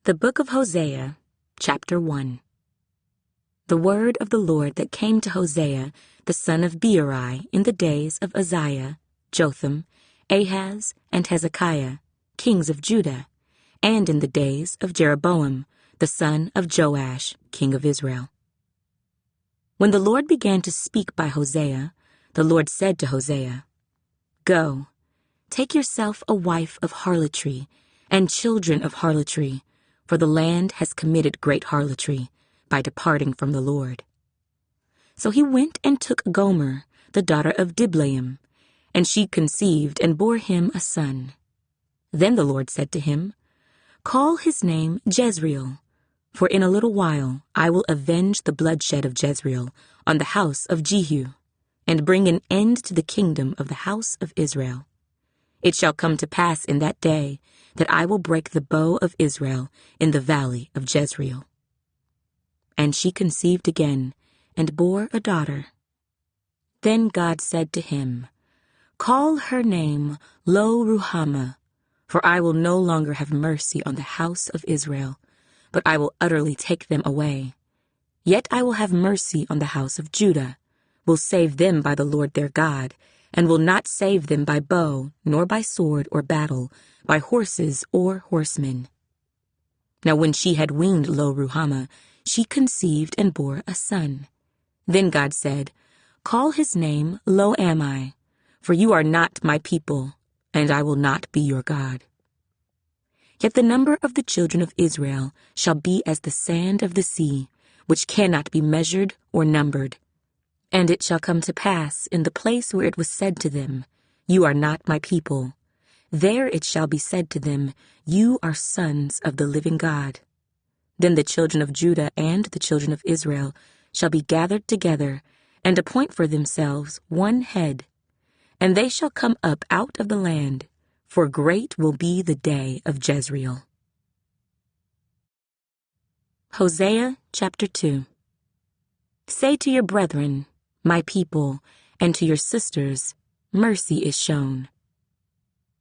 The book of Hosea, chapter 1. The word of the Lord that came to Hosea, the son of Beeri, in the days of Uzziah, Jotham, Ahaz, and Hezekiah, kings of Judah, and in the days of Jeroboam, the son of Joash, king of Israel. When the Lord began to speak by Hosea, the Lord said to Hosea, "Go, take yourself a wife of harlotry, and children of harlotry, for the land has committed great harlotry by departing from the Lord." So he went and took Gomer, the daughter of Diblaim, and she conceived and bore him a son. Then the Lord said to him, "Call his name Jezreel, for in a little while I will avenge the bloodshed of Jezreel on the house of Jehu, and bring an end to the kingdom of the house of Israel. It shall come to pass in that day that I will break the bow of Israel in the valley of Jezreel." And she conceived again, and bore a daughter. Then God said to him, "Call her name Lo-ruhamah, for I will no longer have mercy on the house of Israel, but I will utterly take them away. Yet I will have mercy on the house of Judah, will save them by the Lord their God, and will not save them by bow, nor by sword or battle, by horses or horsemen." Now when she had weaned Lo-ruhamah, she conceived and bore a son. Then God said, "Call his name Lo-ammi, for you are not my people, and I will not be your God. Yet the number of the children of Israel shall be as the sand of the sea, which cannot be measured or numbered. And it shall come to pass in the place where it was said to them, 'You are not my people,' there it shall be said to them, 'You are sons of the living God.' Then the children of Judah and the children of Israel shall be gathered together, and appoint for themselves one head. And they shall come up out of the land, for great will be the day of Jezreel." Hosea chapter 2. Say to your brethren, "My people," and to your sisters, "Mercy is shown."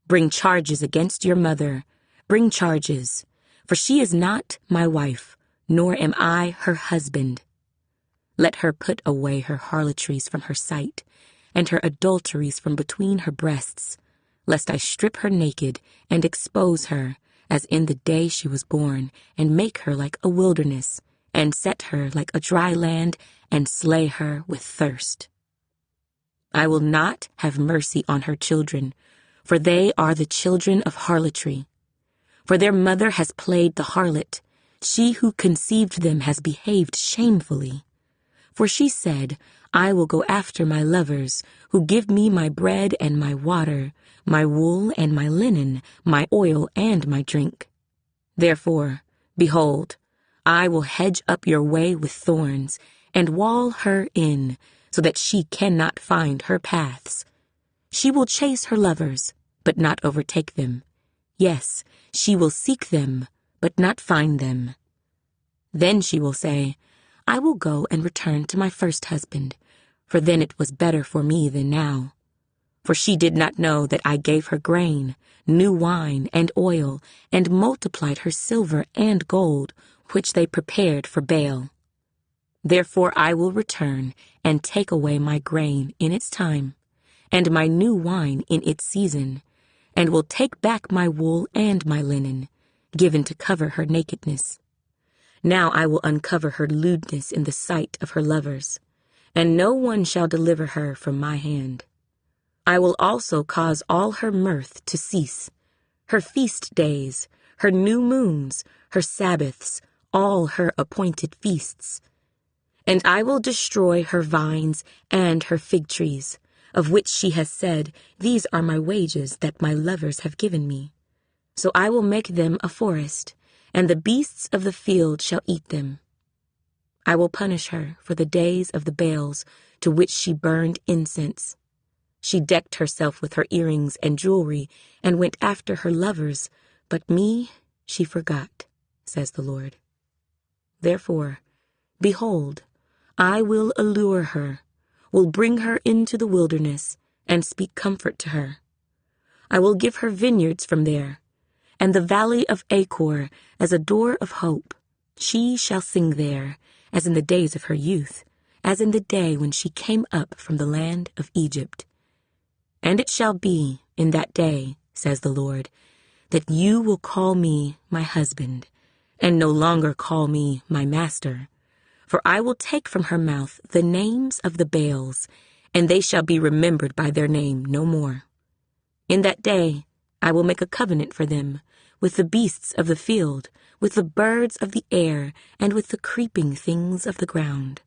Bring charges against your mother, bring charges, for she is not my wife, nor am I her husband. Let her put away her harlotries from her sight, and her adulteries from between her breasts, lest I strip her naked and expose her, as in the day she was born, and make her like a wilderness, and set her like a dry land, and slay her with thirst. I will not have mercy on her children, for they are the children of harlotry. For their mother has played the harlot, she who conceived them has behaved shamefully. For she said, "I will go after my lovers, who give me my bread and my water, my wool and my linen, my oil and my drink." Therefore, behold, I will hedge up your way with thorns, and wall her in, so that she cannot find her paths. She will chase her lovers, but not overtake them. Yes, she will seek them, but not find them. Then she will say, "I will go and return to my first husband, for then it was better for me than now." For she did not know that I gave her grain, new wine, and oil, and multiplied her silver and gold, which they prepared for Baal. Therefore I will return and take away my grain in its time, and my new wine in its season, and will take back my wool and my linen, given to cover her nakedness. Now I will uncover her lewdness in the sight of her lovers, and no one shall deliver her from my hand. I will also cause all her mirth to cease, her feast days, her new moons, her Sabbaths, all her appointed feasts. And I will destroy her vines and her fig trees, of which she has said, "These are my wages that my lovers have given me." So I will make them a forest, and the beasts of the field shall eat them. I will punish her for the days of the Baals to which she burned incense. She decked herself with her earrings and jewelry, and went after her lovers, but me she forgot, says the Lord. Therefore, behold, I will allure her, will bring her into the wilderness, and speak comfort to her. I will give her vineyards from there, and the valley of Achor as a door of hope. She shall sing there, as in the days of her youth, as in the day when she came up from the land of Egypt. And it shall be in that day, says the Lord, that you will call me my husband, and no longer call me my master. For I will take from her mouth the names of the Baals, and they shall be remembered by their name no more. In that day I will make a covenant for them, with the beasts of the field, with the birds of the air, and with the creeping things of the ground.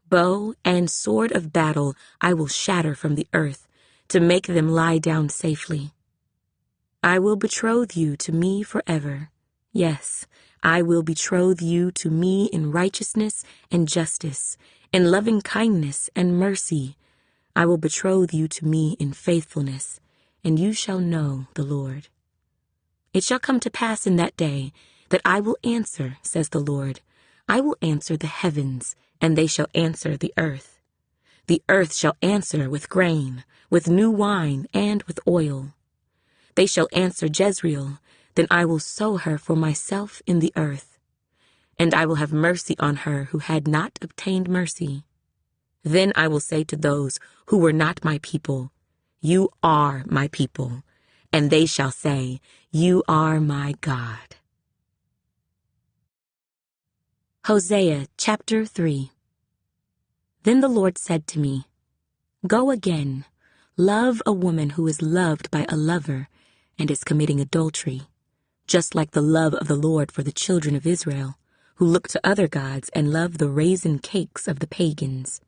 Bow and sword of battle I will shatter from the earth, to make them lie down safely. I will betroth you to me forever. Yes, I will betroth you to me in righteousness and justice, in loving kindness and mercy. I will betroth you to me in faithfulness, and you shall know the Lord. It shall come to pass in that day that I will answer, says the Lord. I will answer the heavens, and they shall answer the earth. The earth shall answer with grain, with new wine, and with oil. They shall answer Jezreel, then I will sow her for myself in the earth. And I will have mercy on her who had not obtained mercy. Then I will say to those who were not my people, you are my people. And they shall say, you are my God. Hosea chapter 3. Then the Lord said to me, go again, love a woman who is loved by a lover and is committing adultery, just like the love of the Lord for the children of Israel, who look to other gods and love the raisin cakes of the pagans.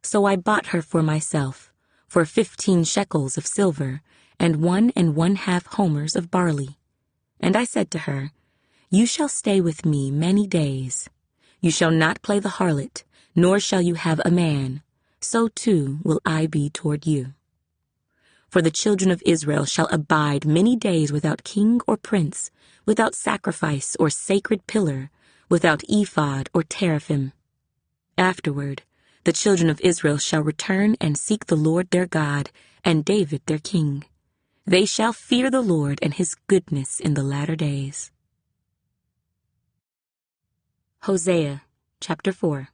So I bought her for myself, for 15 shekels of silver, and 1 1/2 homers of barley. And I said to her, you shall stay with me many days. You shall not play the harlot, nor shall you have a man. So too will I be toward you. For the children of Israel shall abide many days without king or prince, without sacrifice or sacred pillar, without ephod or teraphim. Afterward, the children of Israel shall return and seek the Lord their God and David their king. They shall fear the Lord and his goodness in the latter days. Hosea chapter 4.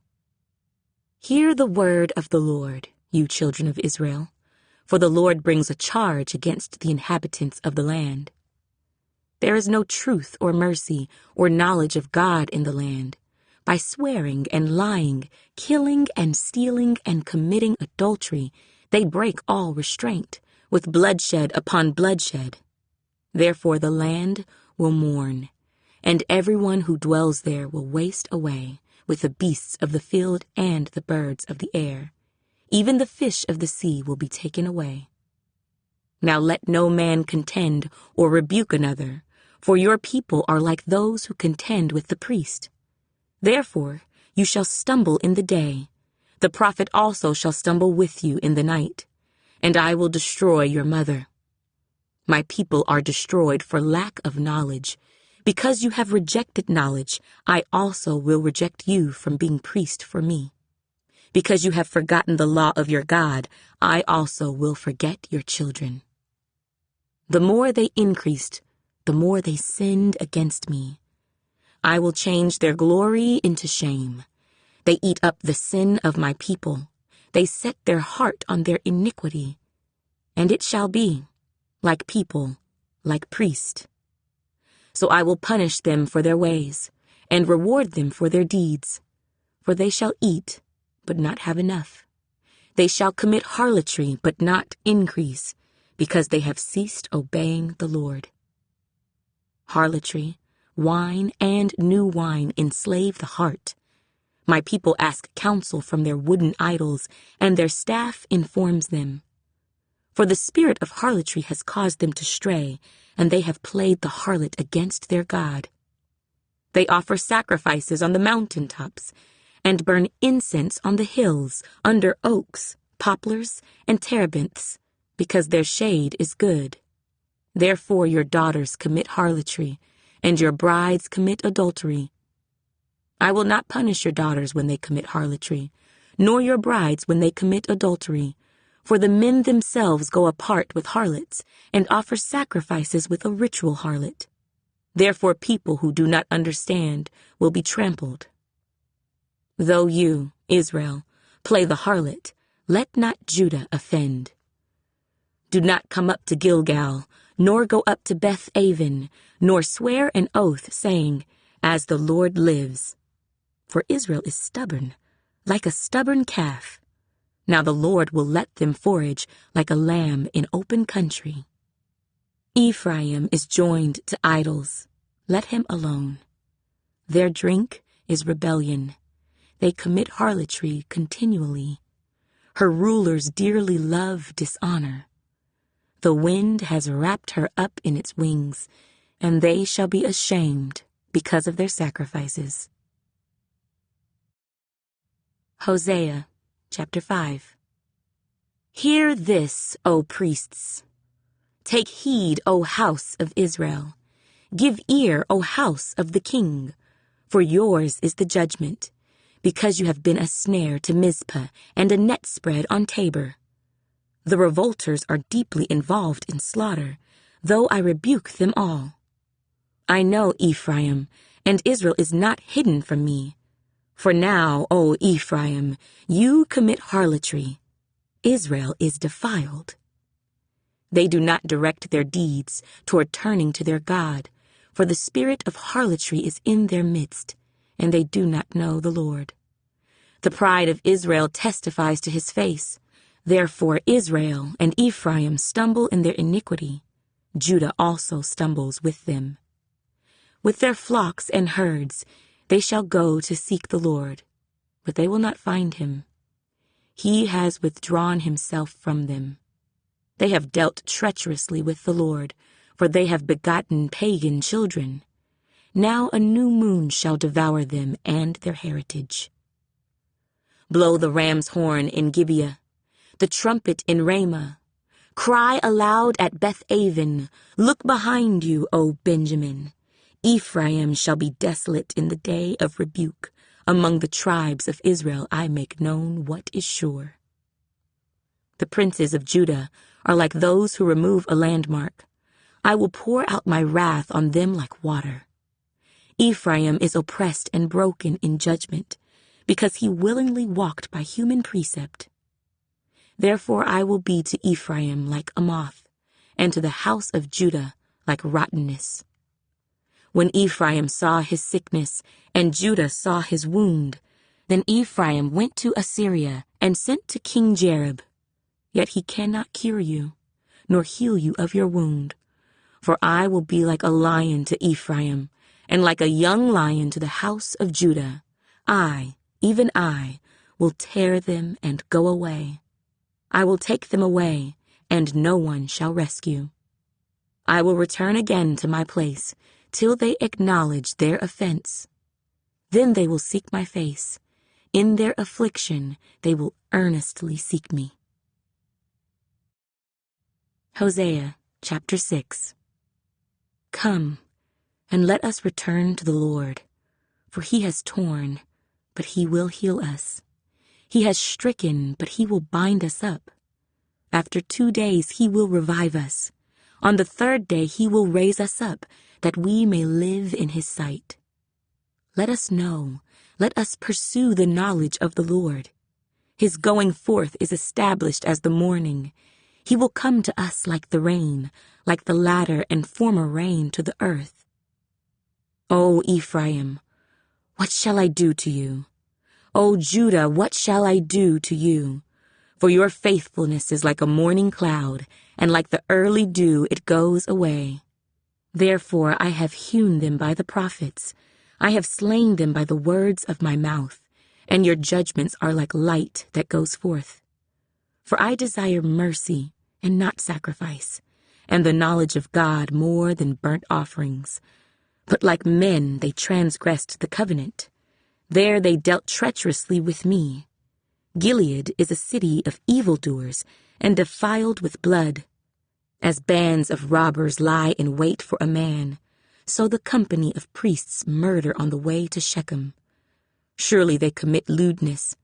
Hear the word of the Lord, you children of Israel, for the Lord brings a charge against the inhabitants of the land. There is no truth or mercy or knowledge of God in the land. By swearing and lying, killing and stealing and committing adultery, they break all restraint, with bloodshed upon bloodshed. Therefore the land will mourn, and everyone who dwells there will waste away, with the beasts of the field and the birds of the air. Even the fish of the sea will be taken away. Now let no man contend or rebuke another, for your people are like those who contend with the priest. Therefore you shall stumble in the day. The prophet also shall stumble with you in the night, and I will destroy your mother. My people are destroyed for lack of knowledge. Because you have rejected knowledge, I also will reject you from being priest for me. Because you have forgotten the law of your God, I also will forget your children. The more they increased, the more they sinned against me. I will change their glory into shame. They eat up the sin of my people. They set their heart on their iniquity. And it shall be, like people, like priest. So I will punish them for their ways, and reward them for their deeds. For they shall eat, but not have enough. They shall commit harlotry, but not increase, because they have ceased obeying the Lord. Harlotry, wine, and new wine enslave the heart. My people ask counsel from their wooden idols, and their staff informs them. For the spirit of harlotry has caused them to stray, and they have played the harlot against their God. They offer sacrifices on the mountain tops, and burn incense on the hills, under oaks, poplars, and terebinths, because their shade is good. Therefore your daughters commit harlotry, and your brides commit adultery. I will not punish your daughters when they commit harlotry, nor your brides when they commit adultery, For the men themselves go apart with harlots and offer sacrifices with a ritual harlot. Therefore people who do not understand will be trampled. Though you, Israel, play the harlot, let not Judah offend. Do not come up to Gilgal, nor go up to Beth-aven, nor swear an oath, saying, As the Lord lives. For Israel is stubborn, like a stubborn calf. Now the Lord will let them forage like a lamb in open country. Ephraim is joined to idols. Let him alone. Their drink is rebellion. They commit harlotry continually. Her rulers dearly love dishonor. The wind has wrapped her up in its wings, and they shall be ashamed because of their sacrifices. Hosea, chapter 5. Hear this, O priests. Take heed, O house of Israel. Give ear, O house of the king, for yours is the judgment, because you have been a snare to Mizpah and a net spread on Tabor. The revolters are deeply involved in slaughter, though I rebuke them all. I know Ephraim, and Israel is not hidden from me. For now, O Ephraim, you commit harlotry. Israel is defiled. They do not direct their deeds toward turning to their God, for the spirit of harlotry is in their midst, and they do not know the Lord. The pride of Israel testifies to his face. Therefore Israel and Ephraim stumble in their iniquity. Judah also stumbles with them. With their flocks and herds they shall go to seek the Lord, but they will not find him. He has withdrawn himself from them. They have dealt treacherously with the Lord, for they have begotten pagan children. Now a new moon shall devour them and their heritage. Blow the ram's horn in Gibeah, the trumpet in Ramah. Cry aloud at Beth-aven. Look behind you, O Benjamin. Ephraim shall be desolate in the day of rebuke. Among the tribes of Israel I make known what is sure. The princes of Judah are like those who remove a landmark. I will pour out my wrath on them like water. Ephraim is oppressed and broken in judgment, because he willingly walked by human precept. Therefore I will be to Ephraim like a moth, and to the house of Judah like rottenness. When Ephraim saw his sickness, and Judah saw his wound, then Ephraim went to Assyria and sent to King Jareb. Yet he cannot cure you, nor heal you of your wound. For I will be like a lion to Ephraim, and like a young lion to the house of Judah. I, even I, will tear them and go away. I will take them away, and no one shall rescue. I will return again to my place, till they acknowledge their offense. Then they will seek my face. In their affliction they will earnestly seek me. Hosea, chapter 6. Come, and let us return to the Lord, for he has torn, but he will heal us. He has stricken, but he will bind us up. After 2 days he will revive us. On the 3rd day he will raise us up, that we may live in his sight. Let us know, let us pursue the knowledge of the Lord. His going forth is established as the morning. He will come to us like the rain, like the latter and former rain to the earth. O Ephraim, what shall I do to you? O Judah, what shall I do to you? For your faithfulness is like a morning cloud, and like the early dew it goes away. Therefore I have hewn them by the prophets. I have slain them by the words of my mouth, and your judgments are like light that goes forth. For I desire mercy and not sacrifice, and the knowledge of God more than burnt offerings. But like men they transgressed the covenant. There they dealt treacherously with me. Gilead is a city of evildoers and defiled with blood. As bands of robbers lie in wait for a man, so the company of priests murder on the way to Shechem. Surely they commit lewdness.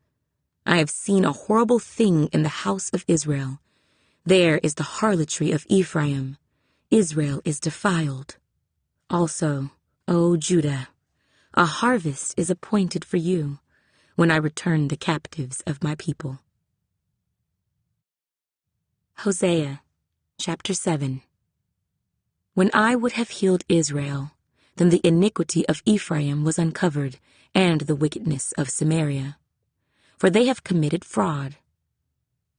I have seen a horrible thing in the house of Israel. There is the harlotry of Ephraim. Israel is defiled. Also, O Judah, a harvest is appointed for you when I return the captives of my people. Hosea, chapter 7. When I would have healed Israel, then the iniquity of Ephraim was uncovered, and the wickedness of Samaria. For they have committed fraud.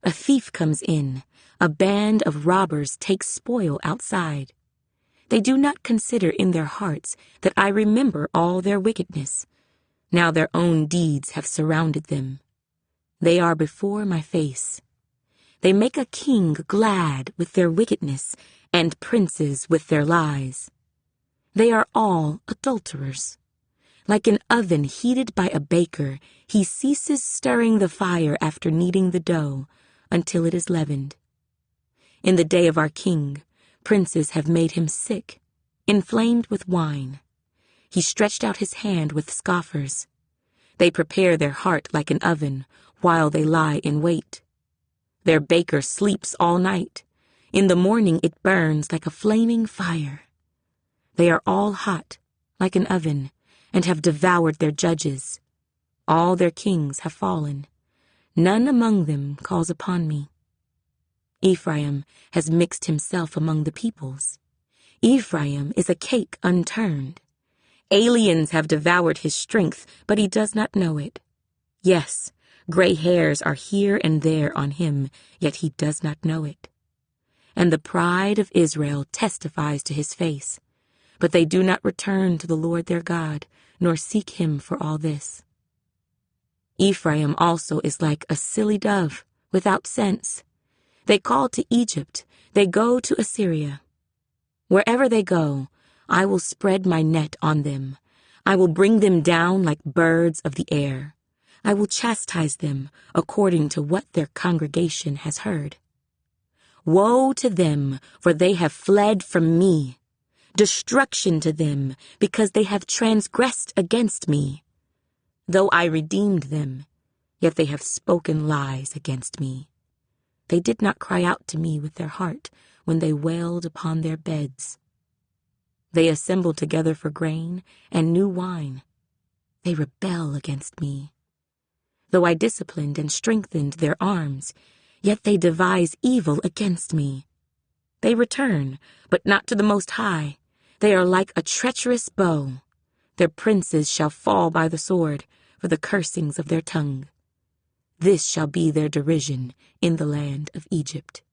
A thief comes in, a band of robbers takes spoil outside. They do not consider in their hearts that I remember all their wickedness. Now their own deeds have surrounded them. They are before my face. They make a king glad with their wickedness, and princes with their lies. They are all adulterers. Like an oven heated by a baker, he ceases stirring the fire after kneading the dough until it is leavened. In the day of our king, princes have made him sick, inflamed with wine. He stretched out his hand with scoffers. They prepare their heart like an oven while they lie in wait. Their baker sleeps all night. In the morning it burns like a flaming fire. They are all hot, like an oven, and have devoured their judges. All their kings have fallen. None among them calls upon me. Ephraim has mixed himself among the peoples. Ephraim is a cake unturned. Aliens have devoured his strength, but he does not know it. Yes, gray hairs are here and there on him, yet he does not know it. And the pride of Israel testifies to his face, but they do not return to the Lord their God, nor seek him for all this. Ephraim also is like a silly dove, without sense. They call to Egypt, they go to Assyria. Wherever they go, I will spread my net on them. I will bring them down like birds of the air. I will chastise them according to what their congregation has heard. Woe to them, for they have fled from me. Destruction to them, because they have transgressed against me. Though I redeemed them, yet they have spoken lies against me. They did not cry out to me with their heart when they wailed upon their beds. They assemble together for grain and new wine. They rebel against me. Though I disciplined and strengthened their arms, yet they devise evil against me. They return, but not to the Most High. They are like a treacherous bow. Their princes shall fall by the sword for the cursings of their tongue. This shall be their derision in the land of Egypt.